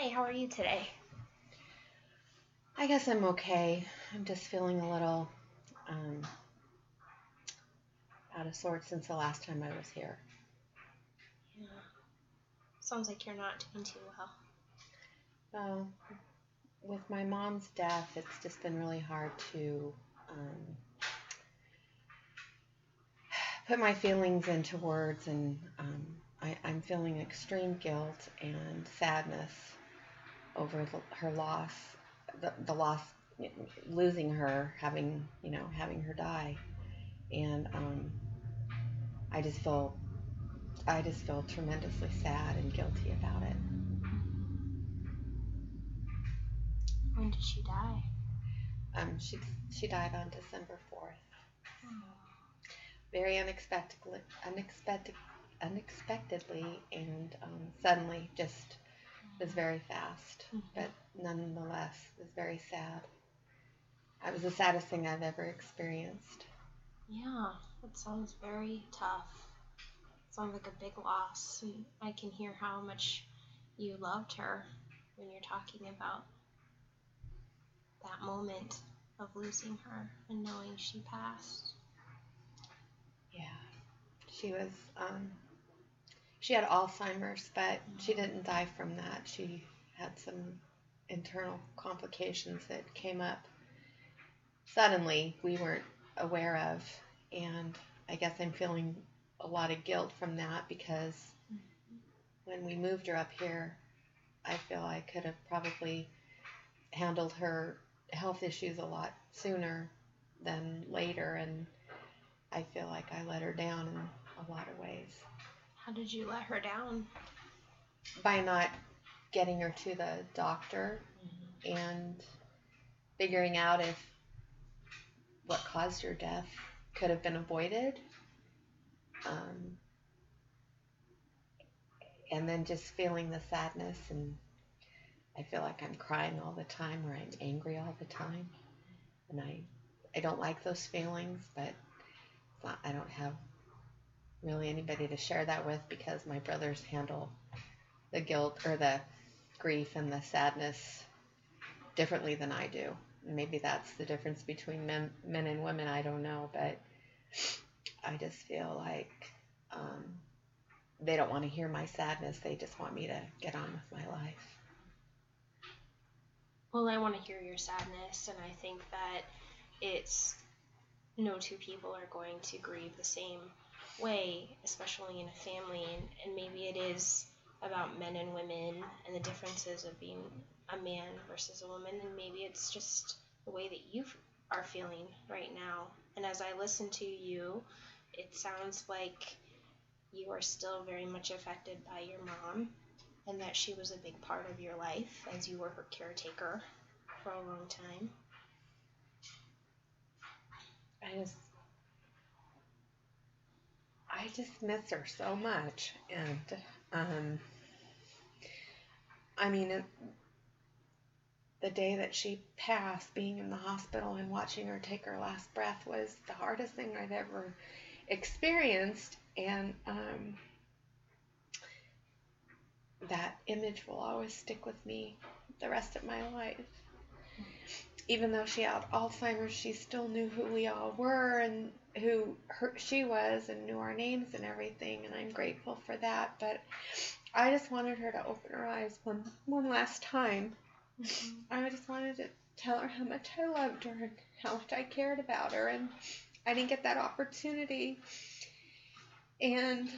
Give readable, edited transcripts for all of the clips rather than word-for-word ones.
Hi, how are you today? I guess I'm okay. I'm just feeling a little um, out of sorts since the last time I was here. Yeah. Sounds like you're not doing too well. Well, with my mom's death, it's just been really hard to put my feelings into words, and I'm feeling extreme guilt and sadness over her loss, the loss, losing her, having her die, and I just feel I just feel tremendously sad and guilty about it. When did she die? She died on December 4th. Oh. Very unexpectedly, and suddenly. Just was very fast, but nonetheless was very sad. It was the saddest thing I've ever experienced. Yeah, that sounds very tough. Sounds like a big loss. And I can hear how much you loved her when you're talking about that moment of losing her and knowing she passed. Yeah, she was. She had Alzheimer's, but she didn't die from that. She had some internal complications that came up suddenly we weren't aware of, and I guess I'm feeling a lot of guilt from that because when we moved her up here, I feel I could have probably handled her health issues a lot sooner than later, and I feel like I let her down in a lot of ways How did you let her down? by not getting her to the doctor and figuring out if what caused her death could have been avoided. Um, and then just feeling the sadness, and I feel like I'm crying all the time or I'm angry all the time, and I don't like those feelings, but it's not, I don't have really anybody to share that with because my brothers handle the guilt or the grief and the sadness differently than I do. Maybe that's the difference between men and women. I don't know, but I just feel like they don't want to hear my sadness. They just want me to get on with my life. Well, I want to hear your sadness, and I think that it's no two people are going to grieve the same way, especially in a family. And maybe it is about men and women and the differences of being a man versus a woman. And maybe it's just the way that you are feeling right now. And as I listen to you, it sounds like you are still very much affected by your mom and that she was a big part of your life as you were her caretaker for a long time. I just I just miss her so much, and I mean, the day that she passed, being in the hospital and watching her take her last breath was the hardest thing I've ever experienced, and that image will always stick with me the rest of my life. Even though she had Alzheimer's, she still knew who we all were and she was, and knew our names and everything, and I'm grateful for that. But I just wanted her to open her eyes one last time. I just wanted to tell her how much I loved her and how much I cared about her, and I didn't get that opportunity. And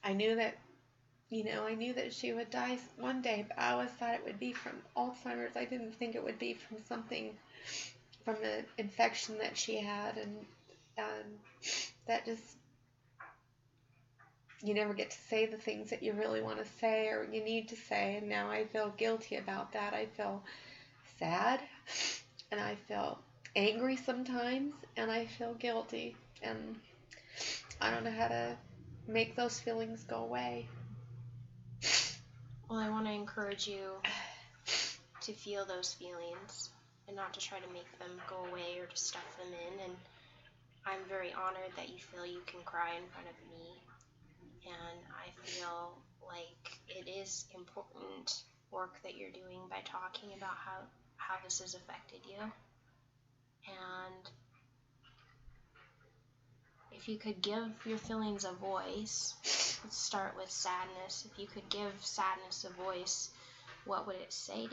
I knew that she would die one day, but I always thought it would be from Alzheimer's. I didn't think it would be from from an infection that she had, and that just, you never get to say the things that you really want to say or you need to say, and now I feel guilty about that. I feel sad, and I feel angry sometimes, and I feel guilty, and I don't know how to make those feelings go away. Well, I want to encourage you to feel those feelings and not to try to make them go away or to stuff them in. And I'm very honored that you feel you can cry in front of me And I feel like it is important work that you're doing by talking about how this has affected you. And if you could give your feelings a voice, let's start with sadness. If you could give sadness a voice, what would it say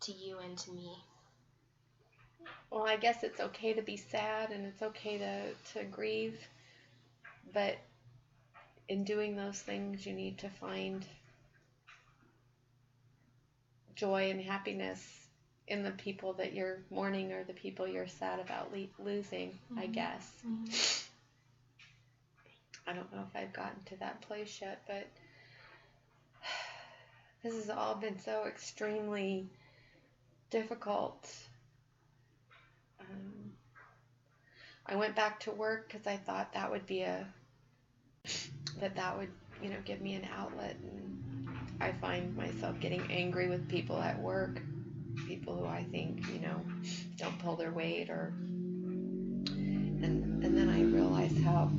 to you and to me? Well, I guess it's okay to be sad and it's okay to grieve, but in doing those things, you need to find joy and happiness in the people that you're mourning or the people you're sad about losing, Mm-hmm. I guess. Mm-hmm. I don't know if I've gotten to that place yet, but this has all been so extremely difficult. I went back to work because I thought that would be that would, give me an outlet. And I find myself getting angry with people at work, people who I think, don't pull their weight, and then I realize how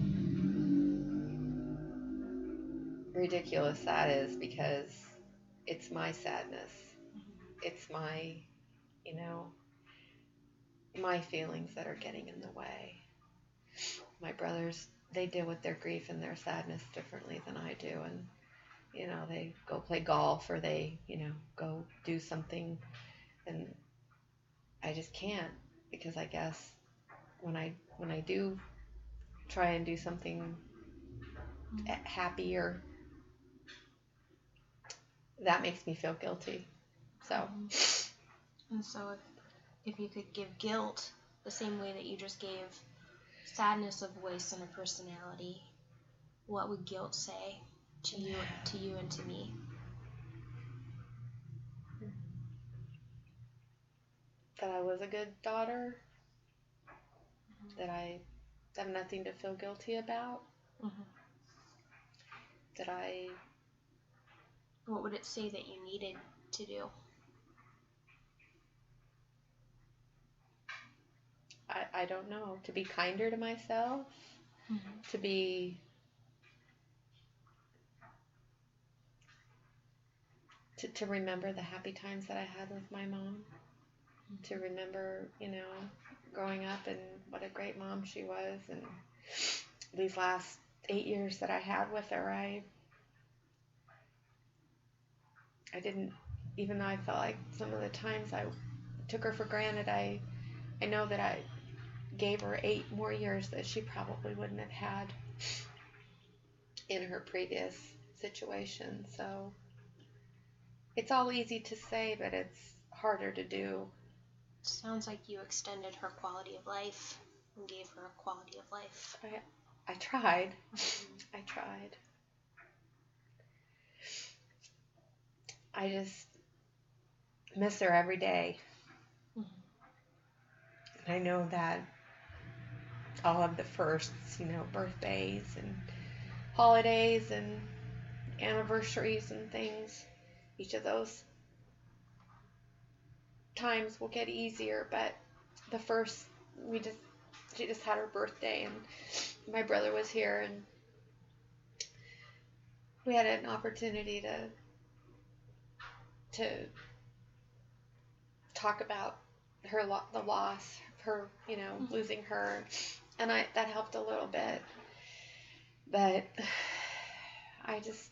ridiculous that is, because it's my sadness. It's my, you know, my feelings that are getting in the way. My brothers, they deal with their grief and their sadness differently than I do, and they go play golf, or they, go do something, and I just can't, because I guess when I do try and do something happier, that makes me feel guilty. So. And so if you could give guilt the same way that you just gave sadness a voice and a personality, what would guilt say to you and to me? That I was a good daughter, that I have nothing to feel guilty about, that What would it say that you needed to do? I don't know, to be kinder to myself, to be to remember the happy times that I had with my mom, to remember, growing up and what a great mom she was, and these last 8 years that I had with her, I didn't, even though I felt like some of the times I took her for granted, I know that I gave her 8 more years that she probably wouldn't have had in her previous situation. So it's all easy to say, but it's harder to do. Sounds like you extended her quality of life and gave her a quality of life. I tried. I tried. I just miss her every day. And I know that all of the firsts, birthdays and holidays and anniversaries and things, each of those times will get easier, but the first, she just had her birthday, and my brother was here, and we had an opportunity to talk about the loss, her, losing her, and that helped a little bit, but I just,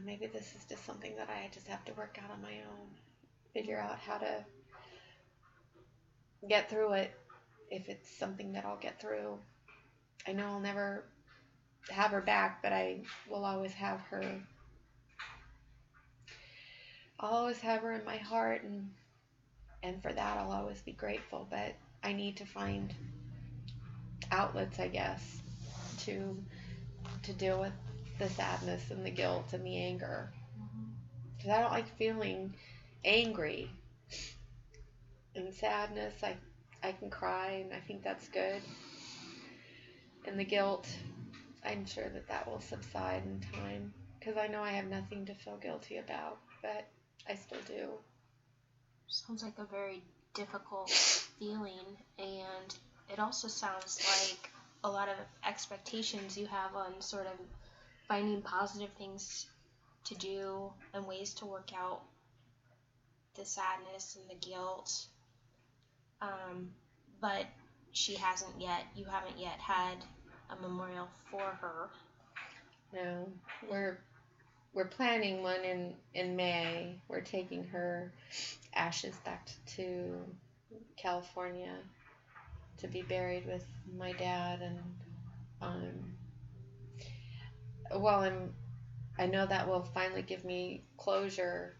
maybe this is just something that I just have to work out on my own, figure out how to get through it, if it's something that I'll get through. I know I'll never have her back, but I will always have her. I'll always have her in my heart, and for that I'll always be grateful, but I need to find outlets, I guess, to deal with the sadness and the guilt and the anger, because I don't like feeling angry and sadness. I can cry, and I think that's good, and the guilt, I'm sure that will subside in time, because I know I have nothing to feel guilty about, but I still do. Sounds like a very difficult feeling, and it also sounds like a lot of expectations you have on sort of finding positive things to do and ways to work out the sadness and the guilt. But you haven't yet had a memorial for her. No, we're planning one in May. We're taking her ashes back to California to be buried with my dad, and while I know that will finally give me closure.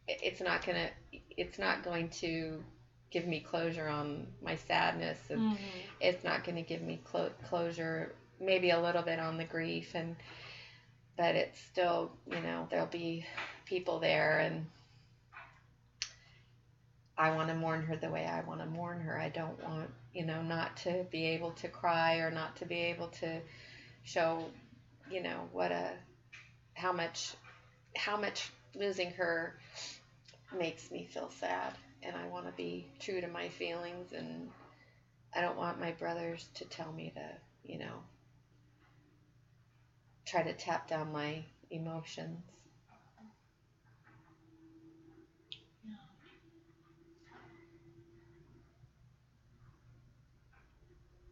It's not going to give me closure on my sadness, and it's not going to give me closure, maybe a little bit on the grief, but it's still, there'll be people there, and I want to mourn her the way I want to mourn her. I don't want, not to be able to cry, or not to be able to show, how much losing her makes me feel sad, and I want to be true to my feelings, and I don't want my brothers to tell me to, try to tap down my emotions.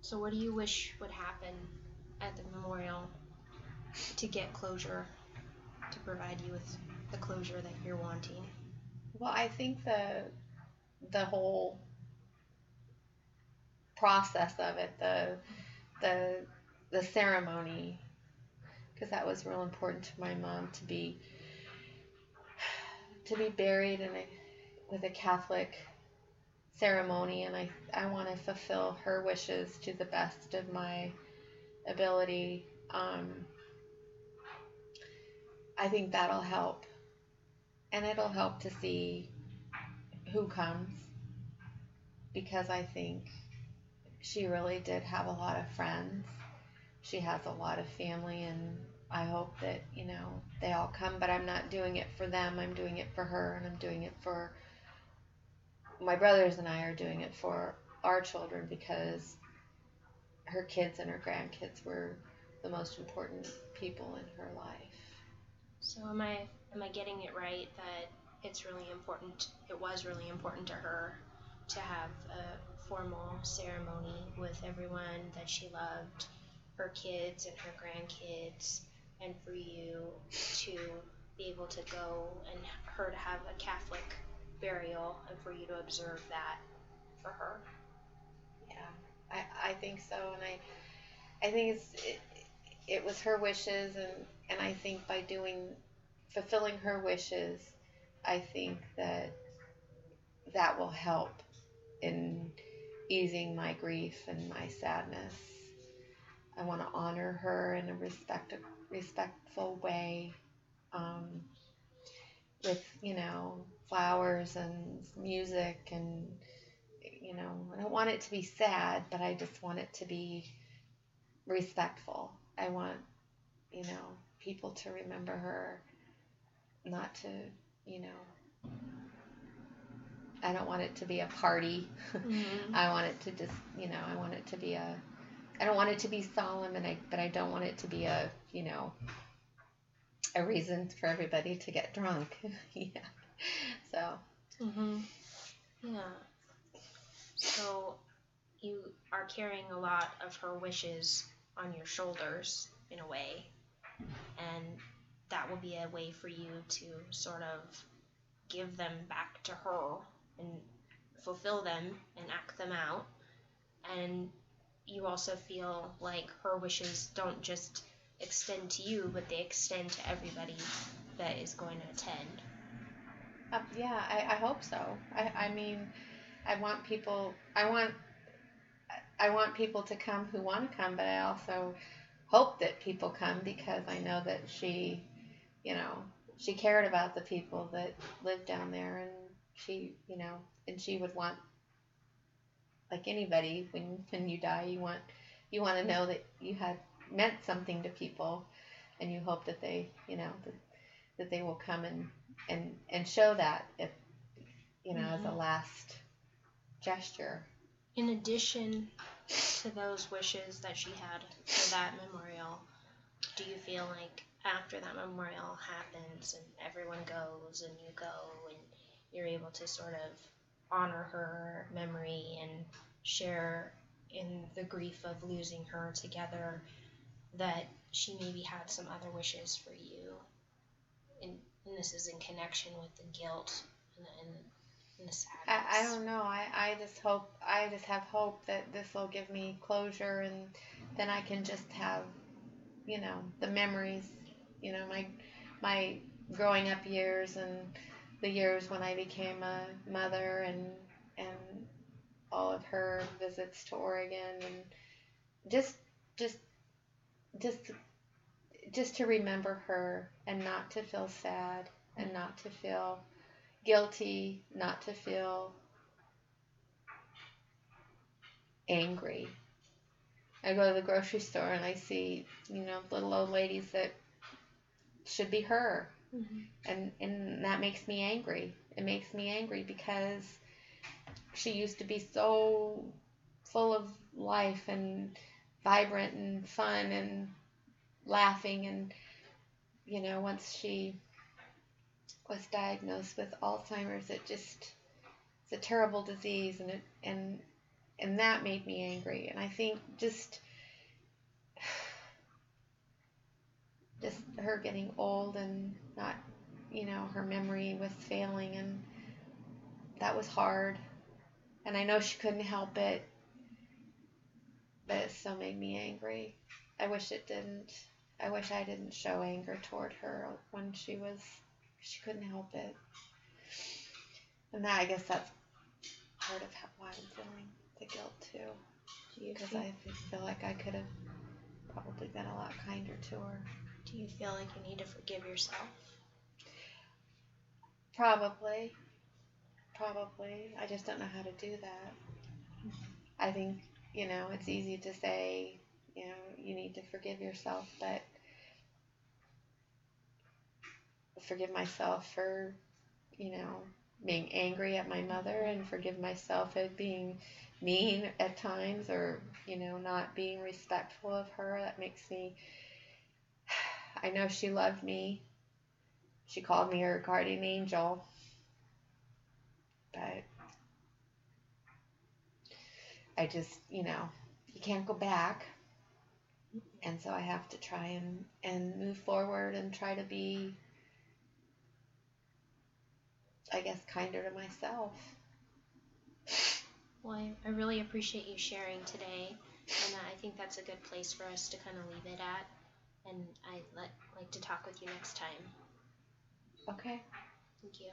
So what do you wish would happen at the memorial to get closure, to provide you with the closure that you're wanting? Well, I think the whole process of it, the ceremony, because that was real important to my mom, to be buried with a Catholic ceremony, and I want to fulfill her wishes to the best of my ability. I think that'll help, and it'll help to see who comes, because I think she really did have a lot of friends. She has a lot of family, and I hope that, they all come, but I'm not doing it for them. I'm doing it for her, and I'm doing it for my brothers, and I are doing it for our children, because her kids and her grandkids were the most important people in her life. So am I getting it right that it was really important to her to have a formal ceremony with everyone that she loved, her kids and her grandkids, and for you to be able to go and her to have a Catholic burial, and for you to observe that for her? Yeah, I think so, and I think it was her wishes, and I think by fulfilling her wishes, I think that will help in easing my grief and my sadness. I want to honor her in a respectful way, with, flowers and music, and, I don't want it to be sad, but I just want it to be respectful. I want, people to remember her, not to, I don't want it to be a party. I want it to just, I want it to be I don't want it to be solemn, but I don't want it to be a reason for everybody to get drunk. Yeah. So. Yeah. So you are carrying a lot of her wishes on your shoulders in a way, and that will be a way for you to sort of give them back to her and fulfill them and act them out. And you also feel like her wishes don't just extend to you, but they extend to everybody that is going to attend. Yeah, I hope so. I mean, I want people to come who want to come, but I also hope that people come, because I know that she cared about the people that lived down there, and and she would want, like anybody, when you die, you want to know that you had meant something to people, and you hope that they, that they will come and show that, if, as a last gesture. In addition to those wishes that she had for that memorial, do you feel like after that memorial happens and everyone goes and you go and you're able to sort of honor her memory and share in the grief of losing her together, that she maybe had some other wishes for you, and, and this is in connection with the guilt and the I sadness? don't know. I just have hope that this will give me closure, and then I can just have, the memories, my growing up years and the years when I became a mother, and all of her visits to Oregon, and just just just just to remember her and not to feel sad and not to feel guilty, not to feel angry. I go to the grocery store and I see, little old ladies that should be her. Mm-hmm. And that makes me angry. It makes me angry because she used to be so full of life and vibrant and fun and laughing. And, once she was diagnosed with Alzheimer's, it's a terrible disease, and that made me angry. And I think just her getting old and not, her memory was failing, and that was hard. And I know she couldn't help it, but it still made me angry. I wish it didn't. I wish I didn't show anger toward her when she couldn't help it. And I guess that's part of why I'm feeling the guilt too. Because I feel like I could have probably been a lot kinder to her. Do you feel like you need to forgive yourself? Probably. I just don't know how to do that. I think, it's easy to say, you need to forgive yourself, but forgive myself for, being angry at my mother, and forgive myself at being mean at times, or, not being respectful of her. That makes me, I know she loved me. She called me her guardian angel, but I just, you can't go back. And so I have to try and move forward and try to be, I guess, kinder to myself. Well, I really appreciate you sharing today, and I think that's a good place for us to kind of leave it at. And I'd like to talk with you next time. Okay. Thank you.